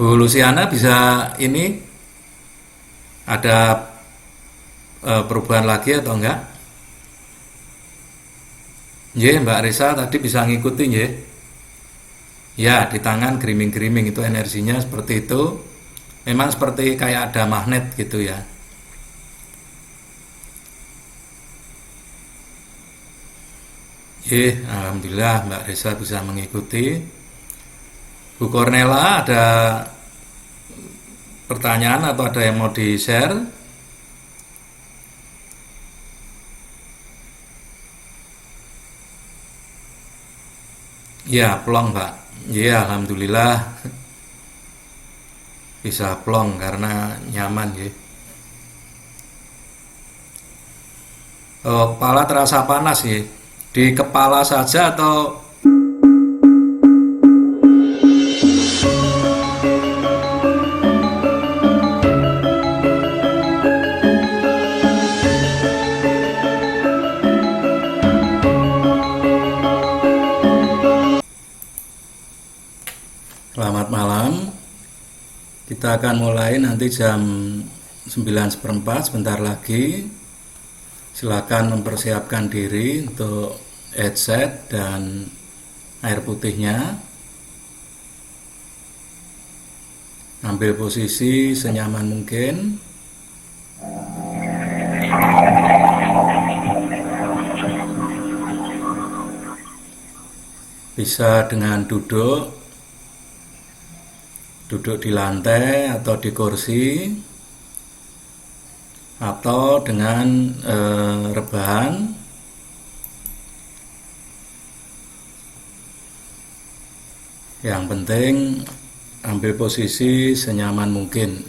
Bu Luciana bisa ini ada perubahan lagi atau enggak? Nggih, Mbak Risa tadi bisa ngikuti nggih. Ya, di tangan gerimis-gerimis itu energinya seperti itu. Memang seperti kayak ada magnet gitu ya. Alhamdulillah Mbak Risa bisa mengikuti. Bu Cornela ada pertanyaan atau ada yang mau di-share? Ya, plong Pak. Ya, Alhamdulillah bisa plong karena nyaman ya. Oh, kepala terasa panas ya. Di kepala saja atau selamat malam. Kita akan mulai nanti jam 9:15 sebentar lagi. Silakan mempersiapkan diri untuk headset dan air putihnya. Ambil posisi senyaman mungkin. Bisa dengan duduk di lantai atau di kursi, atau dengan rebahan. Yang penting ambil posisi senyaman mungkin.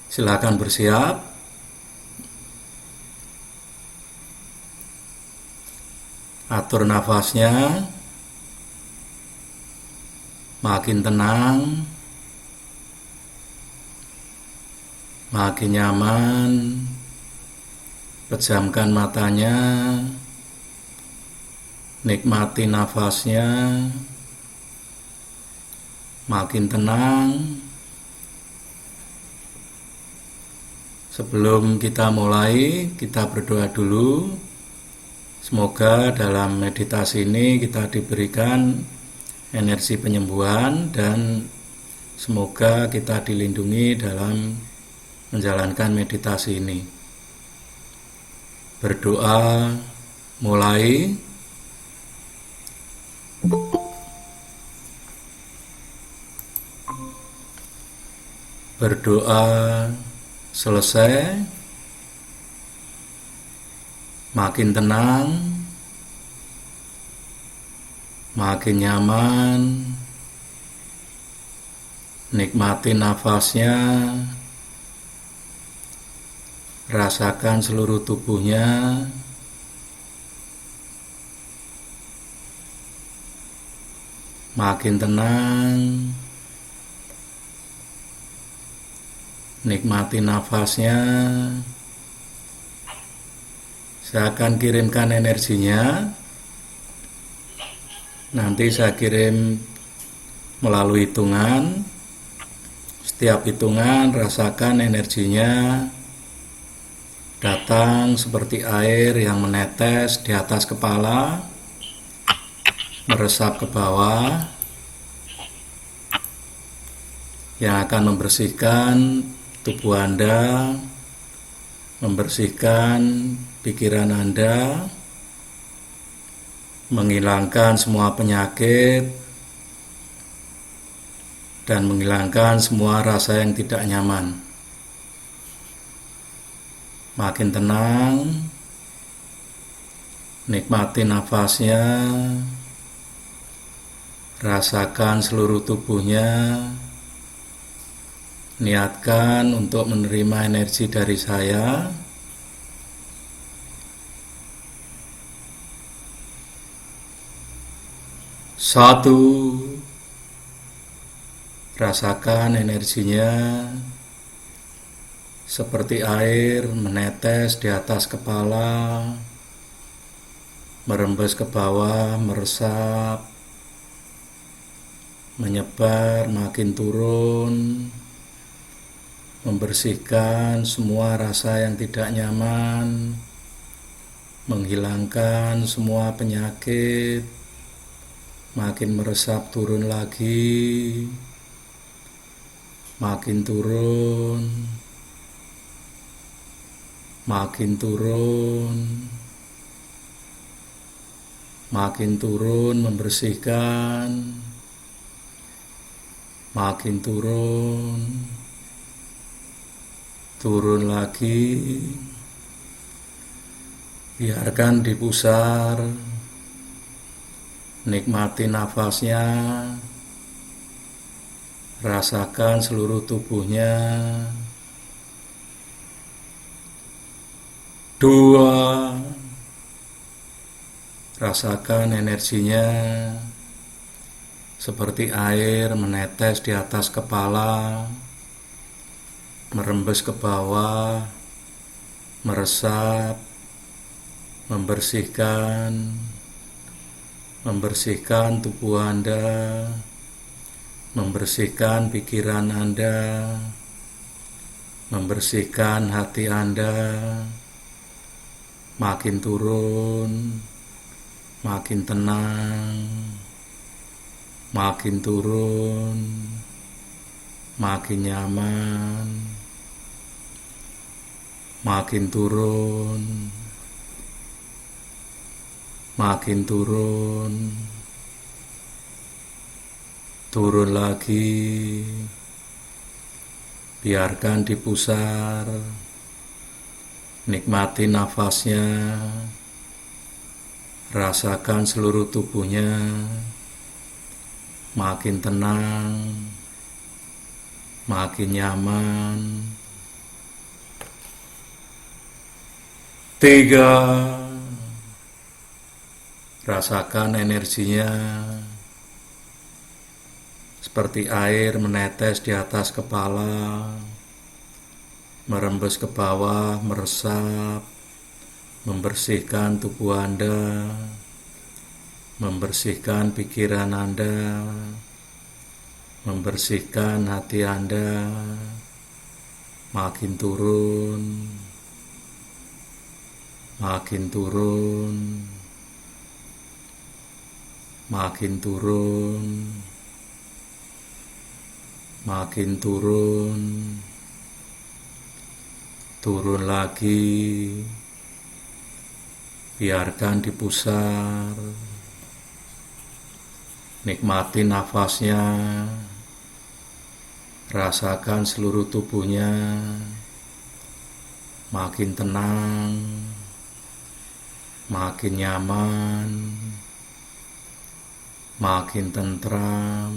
Silakan bersiap. Atur nafasnya. Makin tenang, makin nyaman. Pejamkan matanya, nikmati nafasnya, makin tenang. Sebelum kita mulai, kita berdoa dulu. Semoga dalam meditasi ini kita diberikan energi penyembuhan dan semoga kita dilindungi dalam menjalankan meditasi ini. Berdoa mulai. Berdoa selesai. Makin tenang, makin nyaman. Nikmati nafasnya. Rasakan seluruh tubuhnya. Makin tenang. Nikmati nafasnya. Saya akan kirimkan energinya. Nanti saya kirim melalui hitungan. Setiap hitungan rasakan energinya datang seperti air yang menetes di atas kepala, meresap ke bawah, yang akan membersihkan tubuh Anda, membersihkan pikiran Anda, menghilangkan semua penyakit, dan menghilangkan semua rasa yang tidak nyaman. Makin tenang, nikmati nafasnya, rasakan seluruh tubuhnya. Niatkan untuk menerima energi dari saya. Satu, rasakan energinya seperti air menetes di atas kepala, merembes ke bawah, meresap. menyebar, makin turun, membersihkan semua rasa yang tidak nyaman, menghilangkan semua penyakit, makin meresap turun lagi, makin turun, makin turun, makin turun, membersihkan, makin turun, turun lagi, biarkan dipusar, nikmati nafasnya, rasakan seluruh tubuhnya. 2, rasakan energinya seperti air menetes di atas kepala, merembes ke bawah, meresap, membersihkan tubuh Anda, membersihkan pikiran Anda, membersihkan hati Anda. Makin turun, makin tenang, makin turun, makin nyaman, makin turun, makin turun, turun lagi, biarkan dipusar, nikmati nafasnya, rasakan seluruh tubuhnya, makin tenang, makin nyaman. 3, rasakan energinya seperti air menetes di atas kepala, merembes ke bawah, meresap, membersihkan tubuh Anda, membersihkan pikiran Anda, membersihkan hati Anda. Makin turun, makin turun, makin turun, makin turun, turun lagi, biarkan dipusar, nikmati nafasnya, rasakan seluruh tubuhnya, makin tenang, makin nyaman, makin tentram.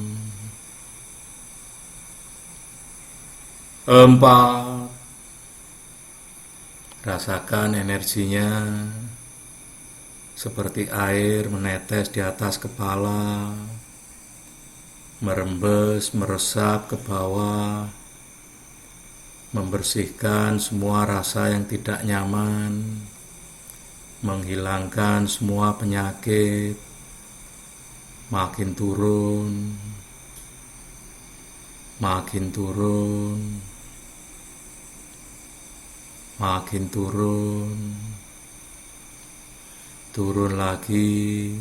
4, rasakan energinya seperti air menetes di atas kepala, merembes, meresap ke bawah, membersihkan semua rasa yang tidak nyaman, menghilangkan semua penyakit. Makin turun, makin turun, makin turun, turun lagi,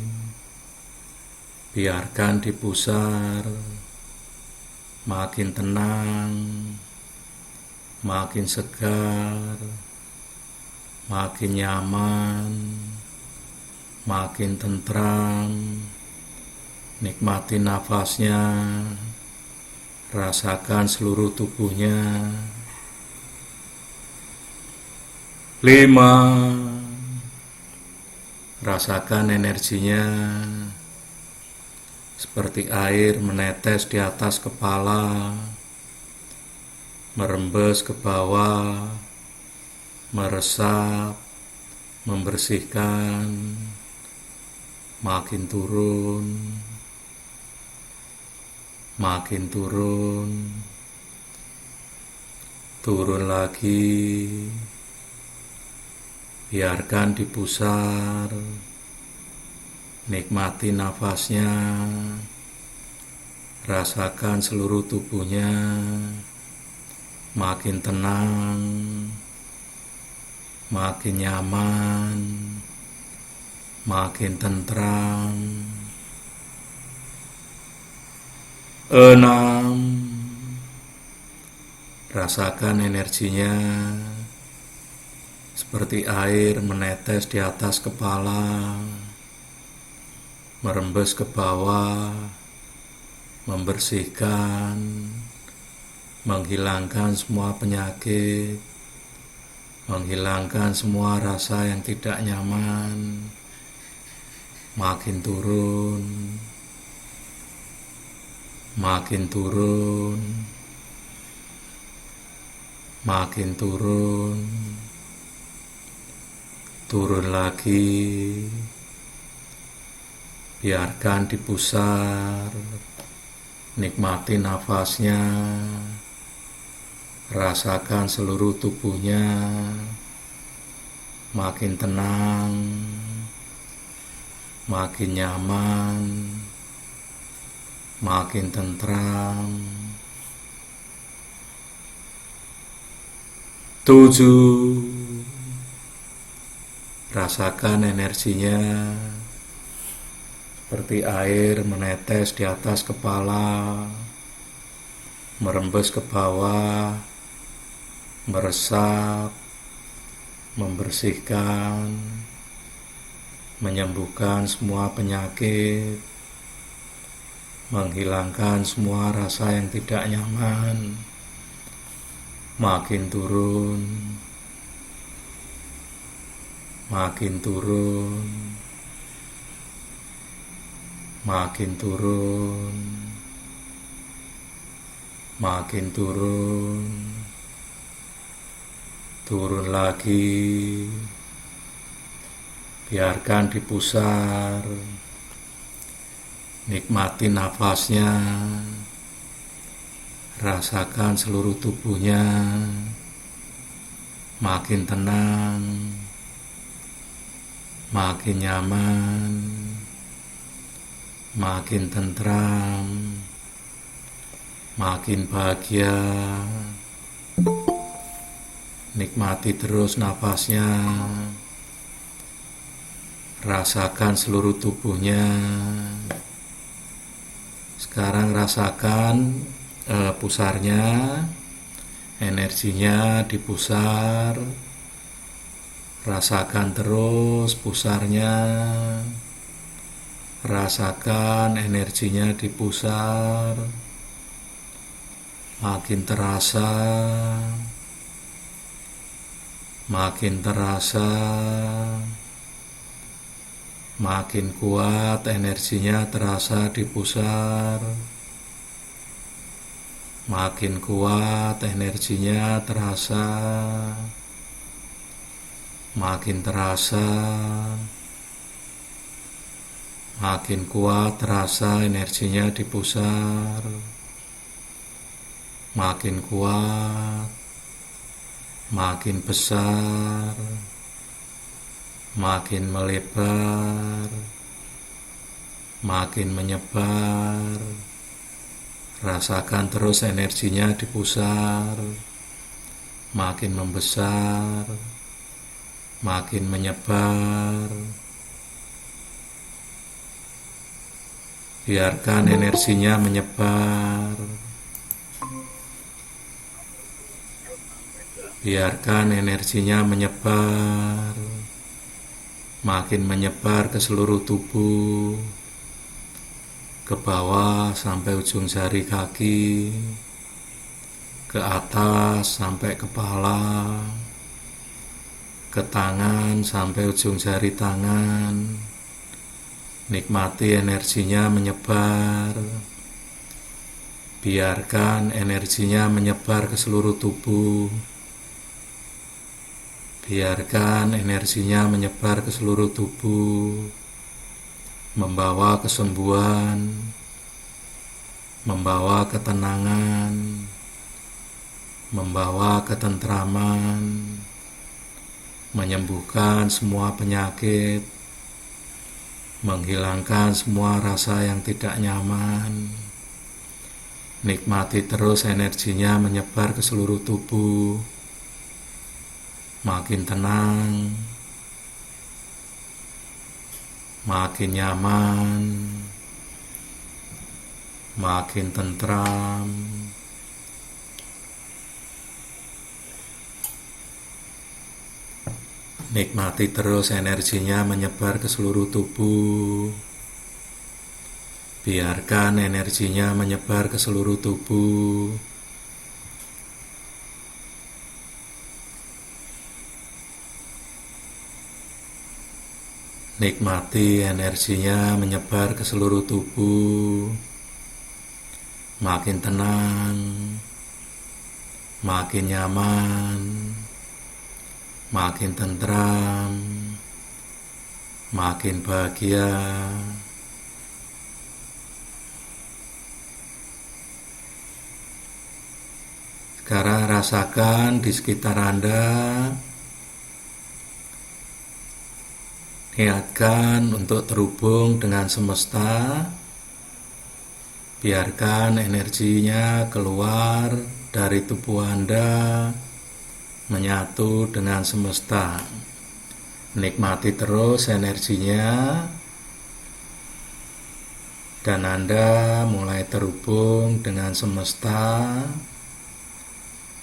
biarkan dipusar, makin tenang, makin segar, makin nyaman, makin tentram. Nikmati nafasnya, rasakan seluruh tubuhnya. 5, rasakan energinya seperti air menetes di atas kepala, merembes ke bawah, meresap, membersihkan. Makin turun, makin turun, turun lagi, biarkan dipusar, nikmati nafasnya, Rasakan seluruh tubuhnya makin tenang, makin nyaman, makin tentram. 6. Rasakan energinya seperti air menetes di atas kepala, merembes ke bawah, membersihkan, menghilangkan semua penyakit, menghilangkan semua rasa yang tidak nyaman. Makin turun, makin turun, makin turun, turun lagi. Biarkan dipusar, nikmati nafasnya, rasakan seluruh tubuhnya makin tenang, makin nyaman, makin tentram. 7. Rasakan energinya seperti air menetes di atas kepala, merembes ke bawah, meresap, membersihkan, menyembuhkan semua penyakit, menghilangkan semua rasa yang tidak nyaman. Makin turun, makin turun, makin turun, makin turun, turun lagi. Biarkan dipusar, nikmati nafasnya, rasakan seluruh tubuhnya makin tenang, makin nyaman, makin tentram, makin bahagia. Nikmati terus nafasnya, rasakan seluruh tubuhnya. Sekarang rasakan pusarnya, energinya dipusar. Rasakan terus pusarnya, rasakan energinya dipusar, makin terasa, makin terasa, makin kuat energinya terasa dipusar, makin kuat energinya terasa, makin terasa, makin kuat terasa energinya dipusar, makin kuat, makin besar, makin melebar, makin menyebar. Rasakan terus energinya dipusar, makin membesar, makin menyebar. Biarkan energinya menyebar. Biarkan energinya menyebar, makin menyebar ke seluruh tubuh, ke bawah sampai ujung jari kaki, ke atas sampai kepala, ke tangan sampai ujung jari tangan. Nikmati energinya menyebar. Biarkan energinya menyebar ke seluruh tubuh. Biarkan energinya menyebar ke seluruh tubuh, membawa kesembuhan, membawa ketenangan, membawa ketentraman, menyembuhkan semua penyakit, menghilangkan semua rasa yang tidak nyaman, Nikmati terus energinya menyebar ke seluruh tubuh. Makin tenang, makin nyaman, makin tentram. Nikmati terus energinya menyebar ke seluruh tubuh. Biarkan energinya menyebar ke seluruh tubuh. Nikmati energinya menyebar ke seluruh tubuh. Makin tenang, makin nyaman, makin tentram, makin bahagia. Sekarang rasakan di sekitar Anda. Niatkan untuk terhubung dengan semesta. Biarkan energinya keluar dari tubuh Anda, menyatu dengan semesta. Nikmati terus energinya, dan Anda mulai terhubung dengan semesta.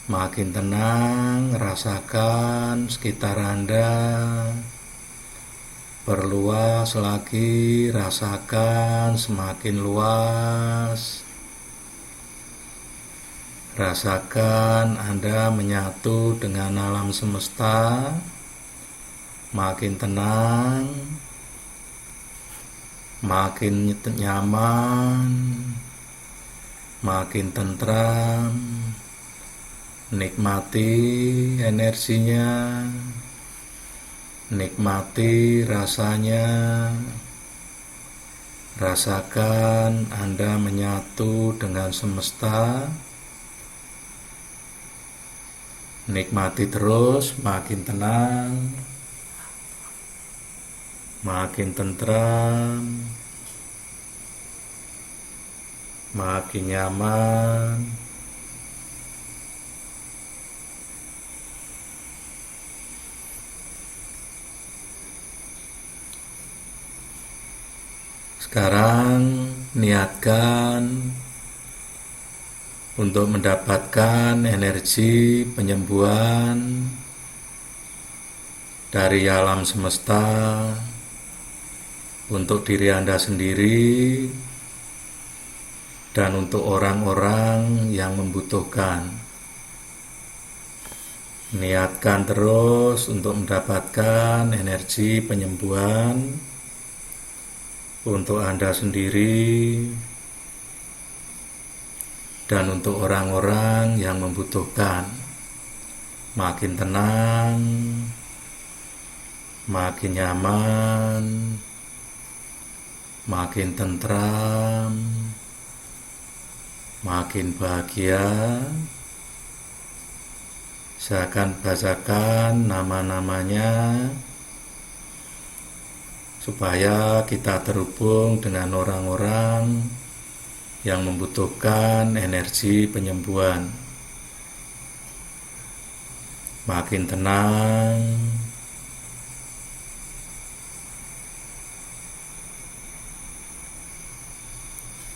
Makin tenang, rasakan sekitar Anda. Perluas lagi, rasakan semakin luas. Rasakan Anda menyatu dengan alam semesta. Makin tenang, makin nyaman, makin tentram. Nikmati energinya, nikmati rasanya. Rasakan Anda menyatu dengan semesta. Nikmati terus, makin tenang, makin tentram, makin nyaman. Sekarang niatkan untuk mendapatkan energi penyembuhan dari alam semesta untuk diri Anda sendiri dan untuk orang-orang yang membutuhkan. Niatkan terus untuk mendapatkan energi penyembuhan untuk Anda sendiri dan untuk orang-orang yang membutuhkan. Makin tenang, makin nyaman, makin tentram, makin bahagia. Saya akan bacakan nama-namanya supaya kita terhubung dengan orang-orang yang membutuhkan energi penyembuhan. Makin tenang,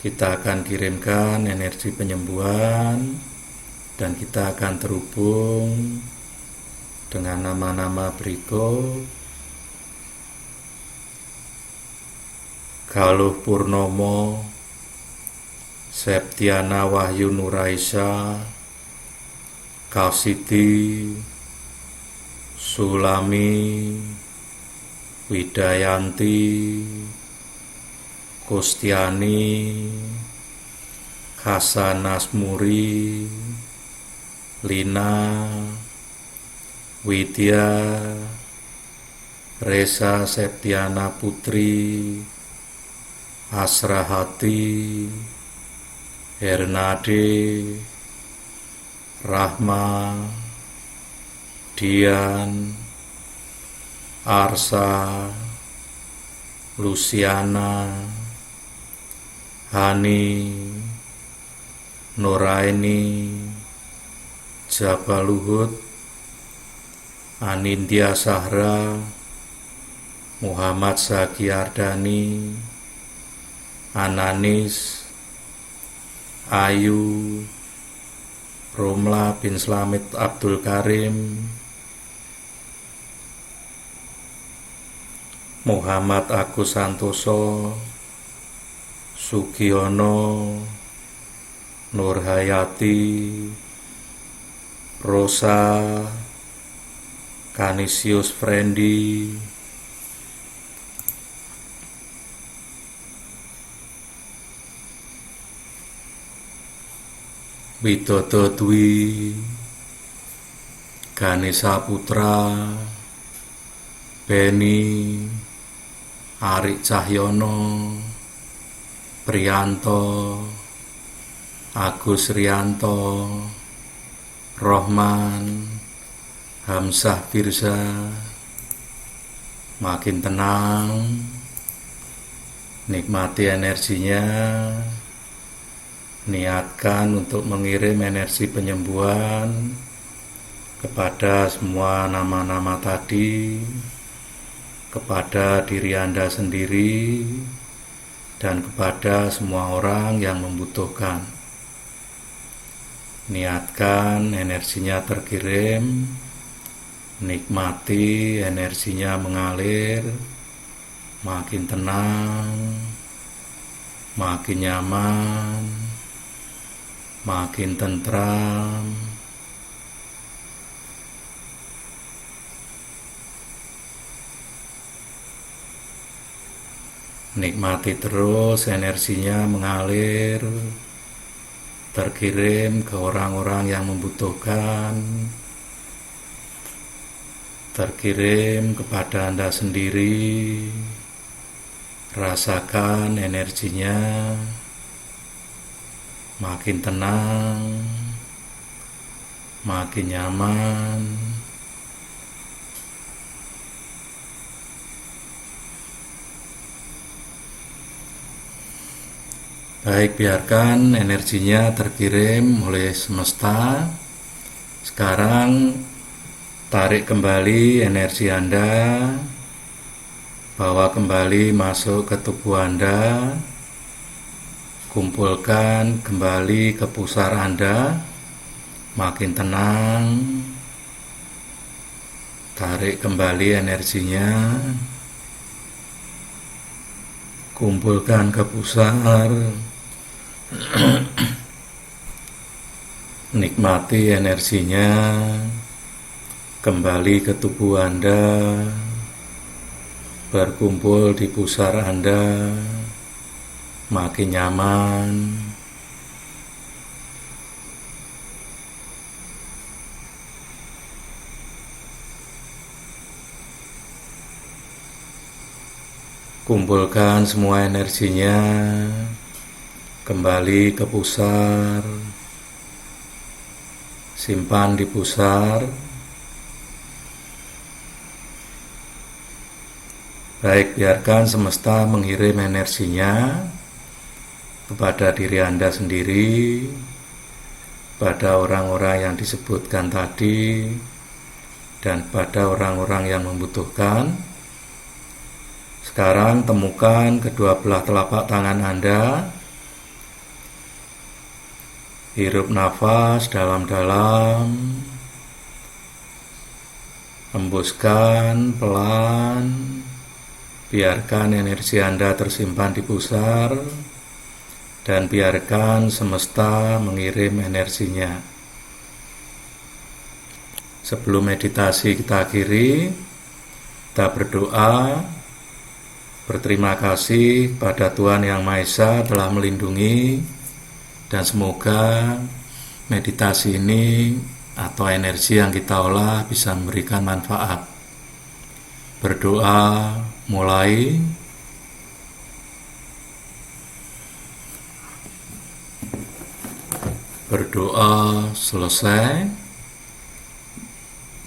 kita akan kirimkan energi penyembuhan dan kita akan terhubung dengan nama-nama berikut. Galuh Purnomo, Septiana Wahyu Nuraisha, Kausiti, Sulami, Widayanti, Kustiani, Hasanasmuri, Lina, Widya, Resa Septiana Putri, Asrahati, Hernade, Rahma, Dian, Arsa, Luciana, Hani, Nuraini Jabaluhut, Anindya Sahra, Muhammad Sagiardani, Ananis, Ayu, Romla bin Slamit Abdul Karim, Muhammad Agus Santoso, Sugiono, Nurhayati, Rosa, Kanisius Frendi, Widodo Dwi, Ganesha Putra, Beni, Arik Cahyono, Priyanto, Agus Rianto, Rohman, Hamzah Firza. Makin tenang, nikmati energinya, niatkan untuk mengirim energi penyembuhan kepada semua nama-nama tadi, kepada diri Anda sendiri, dan kepada semua orang yang membutuhkan. Niatkan energinya terkirim, nikmati energinya mengalir, makin tenang, makin nyaman, makin tentram. Nikmati terus energinya mengalir, terkirim ke orang-orang yang membutuhkan, terkirim kepada Anda sendiri. Rasakan energinya makin tenang, makin nyaman. Baik, biarkan energinya terkirim oleh semesta. Sekarang tarik kembali energi Anda, bawa kembali masuk ke tubuh Anda, kumpulkan kembali ke pusar Anda, makin tenang. Tarik kembali energinya, kumpulkan ke pusar. Nikmati energinya kembali ke tubuh Anda, berkumpul di pusar Anda, makin nyaman. Kumpulkan semua energinya kembali ke pusar, simpan di pusar. Baik, biarkan semesta mengirim energinya kepada diri Anda sendiri, pada orang-orang yang disebutkan tadi, dan pada orang-orang yang membutuhkan. Sekarang temukan kedua belah telapak tangan Anda. Hirup nafas dalam-dalam, hembuskan pelan. Biarkan energi Anda tersimpan di pusar, dan biarkan semesta mengirim energinya. Sebelum meditasi kita akhiri, kita berdoa, berterima kasih pada Tuhan Yang Maha Esa telah melindungi, dan semoga meditasi ini atau energi yang kita olah bisa memberikan manfaat. Berdoa mulai. Berdoa selesai.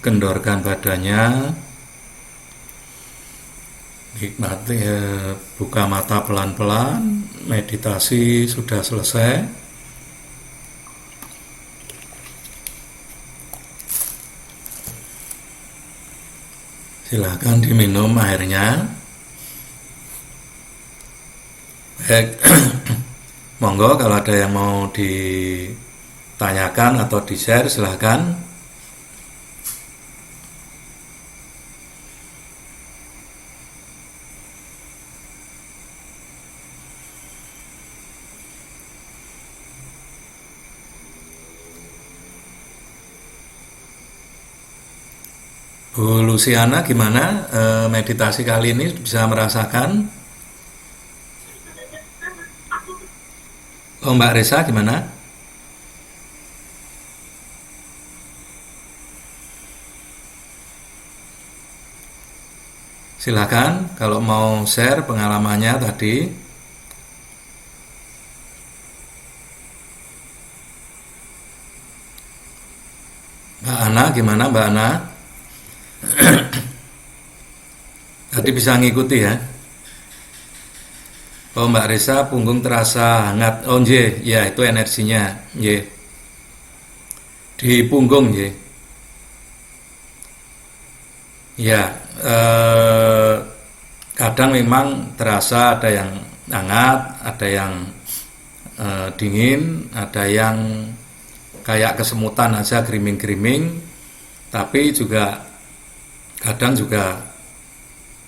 Kendorkan badannya. Nikmati, buka mata pelan-pelan. Meditasi sudah selesai. Silahkan diminum airnya. Baik, monggo kalau ada yang mau ditanyakan atau di-share silahkan. Bu Luciana gimana meditasi kali ini bisa merasakan? Oh, Mbak Resa gimana? Silakan kalau mau share pengalamannya tadi. Mbak Ana gimana Mbak Ana? Tadi bisa ngikuti ya? Oh, Mbak Resa punggung terasa hangat. Oh nggih, ya itu energinya, nggih. Di punggung nggih. Ya, kadang memang terasa ada yang hangat, ada yang dingin, ada yang kayak kesemutan aja, gerimis-gerimis, tapi juga kadang juga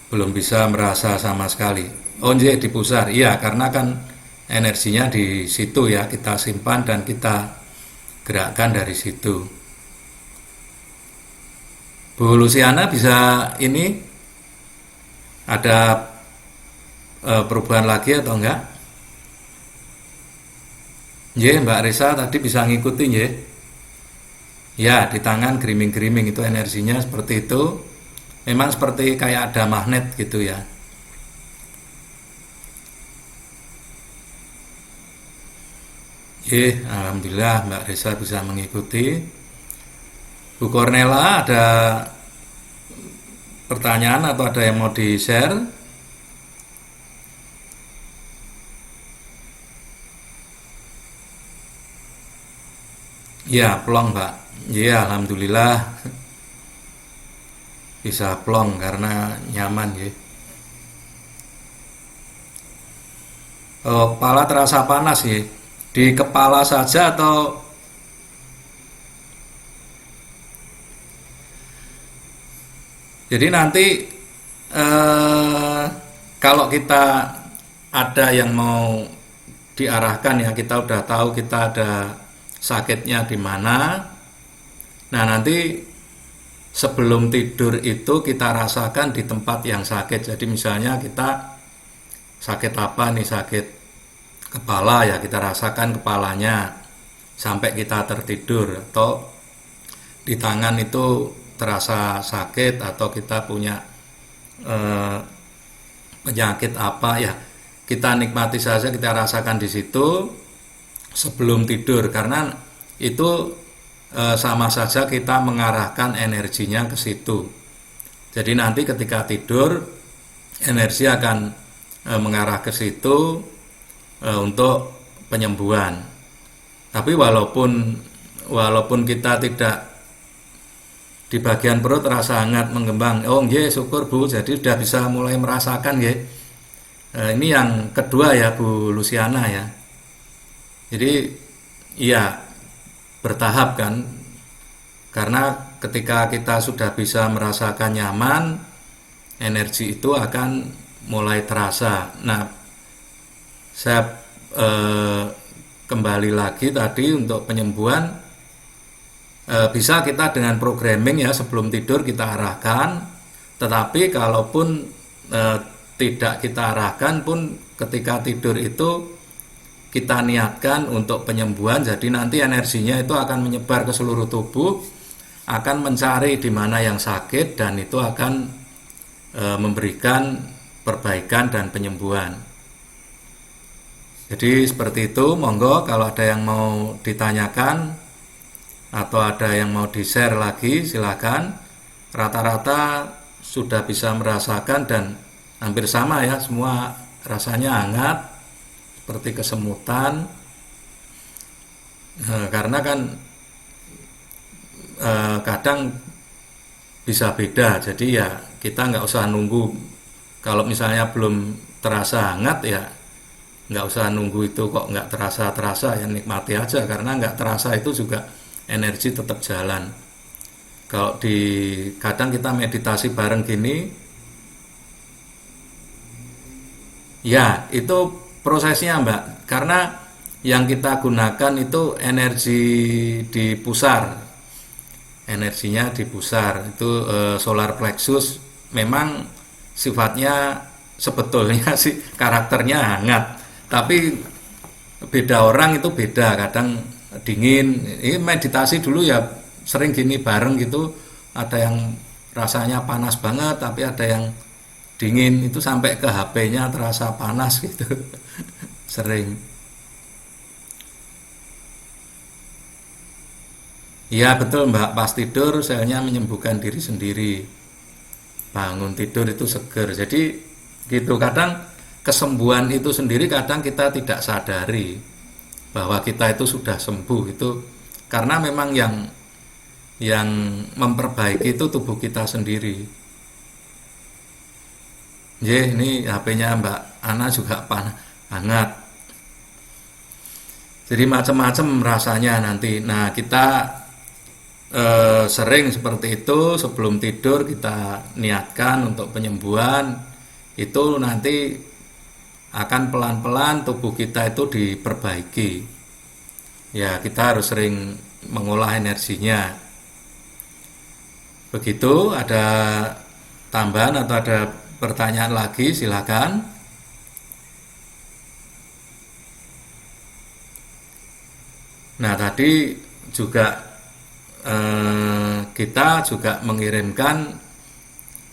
belum bisa merasa sama sekali. Oh iya, di pusar, iya karena kan energinya di situ ya, kita simpan dan kita gerakkan dari situ. Bu Luciana bisa ini ada perubahan lagi atau enggak? Nggih, Mbak Risa tadi bisa ngikuti nggih. Ya, di tangan gerimis-gerimis itu energinya seperti itu. Memang seperti kayak ada magnet gitu ya. Alhamdulillah Mbak Risa bisa mengikuti. Bu Cornela ada pertanyaan atau ada yang mau di-share? Ya, plong Mbak. Ya, alhamdulillah bisa plong karena nyaman ya. Oh, kepala terasa panas ya. Di kepala saja atau jadi nanti kalau kita ada yang mau diarahkan ya, kita udah tahu kita ada sakitnya di mana. Nah, nanti sebelum tidur itu kita rasakan di tempat yang sakit. Jadi misalnya kita sakit apa nih, sakit kepala ya, kita rasakan kepalanya sampai kita tertidur, atau di tangan itu terasa sakit, atau kita punya penyakit apa ya, kita nikmati saja, kita rasakan di situ sebelum tidur, karena itu sama saja kita mengarahkan energinya ke situ. Jadi nanti ketika tidur energi akan mengarah ke situ untuk penyembuhan. Tapi walaupun kita tidak di bagian perut rasa hangat menggembang, oh nggih syukur Bu, jadi sudah bisa mulai merasakan nggih. Ini yang kedua ya Bu Luciana ya. Jadi iya bertahap kan, karena ketika kita sudah bisa merasakan nyaman, energi itu akan mulai terasa. Nah, saya kembali lagi tadi untuk penyembuhan, bisa kita dengan programming ya, sebelum tidur kita arahkan. Tetapi kalaupun tidak kita arahkan pun, ketika tidur itu kita niatkan untuk penyembuhan, jadi nanti energinya itu akan menyebar ke seluruh tubuh, akan mencari di mana yang sakit, dan itu akan memberikan perbaikan dan penyembuhan. Jadi seperti itu, monggo kalau ada yang mau ditanyakan atau ada yang mau di-share lagi silakan. Rata-rata sudah bisa merasakan dan hampir sama ya, semua rasanya hangat seperti kesemutan. Karena kan kadang bisa beda, jadi ya kita nggak usah nunggu. Kalau misalnya belum terasa hangat ya nggak usah nunggu itu kok nggak terasa ya nikmati aja, karena nggak terasa itu juga energi tetap jalan. Kalau kadang kita meditasi bareng gini, ya itu prosesnya Mbak, karena yang kita gunakan itu energi di pusar, energinya di pusar itu solar plexus. Memang sifatnya sebetulnya sih karakternya hangat, tapi beda orang itu beda, kadang dingin. Ini meditasi dulu ya sering gini bareng gitu, ada yang rasanya panas banget tapi ada yang dingin, itu sampai ke HP-nya terasa panas gitu. Sering. Iya betul Mbak, pas tidur selnya menyembuhkan diri sendiri. Bangun tidur itu seger. Jadi gitu, kadang kesembuhan itu sendiri kadang kita tidak sadari bahwa kita itu sudah sembuh itu, karena memang yang memperbaiki itu tubuh kita sendiri. Ini HP-nya Mbak Ana juga hangat. Jadi macam-macam rasanya nanti. Nah, kita sering seperti itu sebelum tidur kita niatkan untuk penyembuhan, itu nanti akan pelan-pelan tubuh kita itu diperbaiki. Ya, kita harus sering mengolah energinya. Begitu, ada tambahan atau ada pertanyaan lagi, silakan. Nah, tadi juga kita juga mengirimkan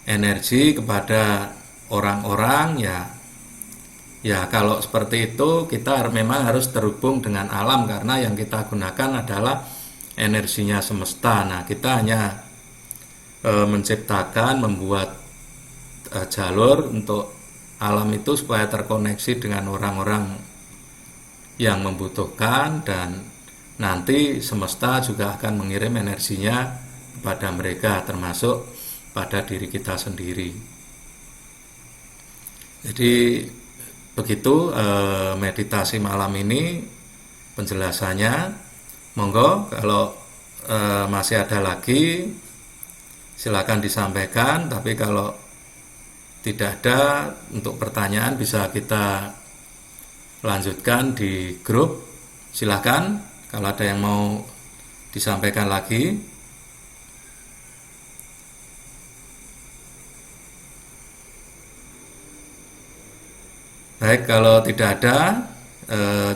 energi kepada orang-orang ya kalau seperti itu kita memang harus terhubung dengan alam, karena yang kita gunakan adalah energinya semesta. Nah, kita hanya menciptakan, membuat jalur untuk alam itu supaya terkoneksi dengan orang-orang yang membutuhkan, dan nanti semesta juga akan mengirim energinya kepada mereka, termasuk pada diri kita sendiri. Jadi begitu meditasi malam ini penjelasannya. Monggo kalau masih ada lagi silakan disampaikan, tapi kalau tidak ada untuk pertanyaan bisa kita lanjutkan di grup. Silakan kalau ada yang mau disampaikan lagi. Baik, kalau tidak ada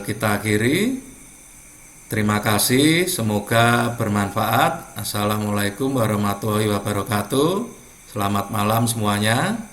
kita akhiri. Terima kasih, semoga bermanfaat. Assalamualaikum warahmatullahi wabarakatuh. Selamat malam semuanya.